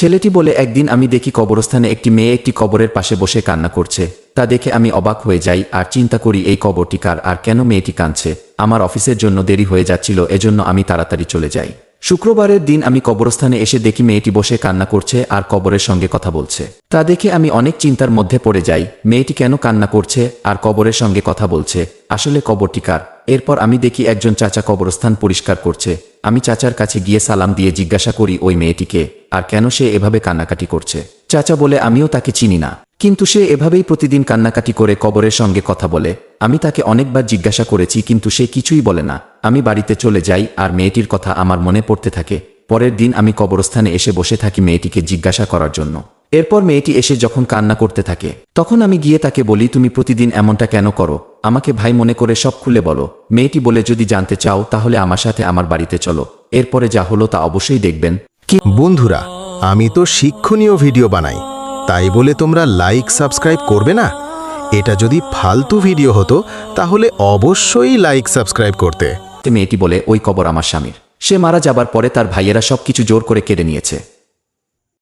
ছেলেটি বলে, একদিন আমি দেখি কবরস্থানে একটি মেয়ে একটি কবরের পাশে বসে কান্না করছে। তা দেখে আমি অবাক হয়ে যাই আর চিন্তা করি এই কবরটি কার আর কেন মেয়েটি কাঁদছে। আমার অফিসের জন্য দেরি হয়ে যাচ্ছিল, এজন্য আমি তাড়াতাড়ি চলে যাই। শুক্রবারের দিন আমি কবরস্থানে এসে দেখি মেয়েটি বসে কান্না করছে আর কবরের সঙ্গে কথা বলছে। তা দেখে আমি অনেক চিন্তার মধ্যে পড়ে যাই, মেয়েটি কেন কান্না করছে আর কবরের সঙ্গে কথা বলছে, আসলে কবরটি কার। এরপর আমি দেখি একজন চাচা কবরস্থান পরিষ্কার করছে। আমি চাচার কাছে গিয়ে সালাম দিয়ে জিজ্ঞাসা করি ওই মেয়েটিকে আর কেন সে এভাবে কান্নাকাটি করছে। চাচা বলে, আমিও তাকে চিনি না, কিন্তু সে এভাবেই প্রতিদিন কান্নাকাটি করে কবরের সঙ্গে কথা বলে। আমি তাকে অনেকবার জিজ্ঞাসা করেছি কিন্তু সে কিছুই বলে না। আমি বাড়িতে চলে যাই আর মেয়েটির কথা আমার মনে পড়তে থাকে। পরের দিন আমি কবরস্থানে এসে বসে থাকি মেয়েটিকে জিজ্ঞাসা করার জন্য। এরপর মেয়েটি এসে যখন কান্না করতে থাকে তখন আমি গিয়ে তাকে বলি, তুমি প্রতিদিন এমনটা কেন করো? আমাকে ভাই মনে করে সব খুলে বলো। মেয়েটি বলে, যদি জানতে চাও তাহলে আমার সাথে আমার বাড়িতে চলো, এরপরে যা হলো তা অবশ্যই দেখবেন। বন্ধুরা, আমি তো শিক্ষণীয় ভিডিও বানাই, তাই বলে তোমরা লাইক সাবস্ক্রাইব করবে না? এটা যদি ফালতু ভিডিও হতো তাহলে অবশ্যই লাইক সাবস্ক্রাইব করতে। মেয়েটি বলে, ওই কবর আমার স্বামীর। সে মারা যাবার পরে তার ভাইয়েরা সবকিছু জোর করে কেড়ে নিয়েছে।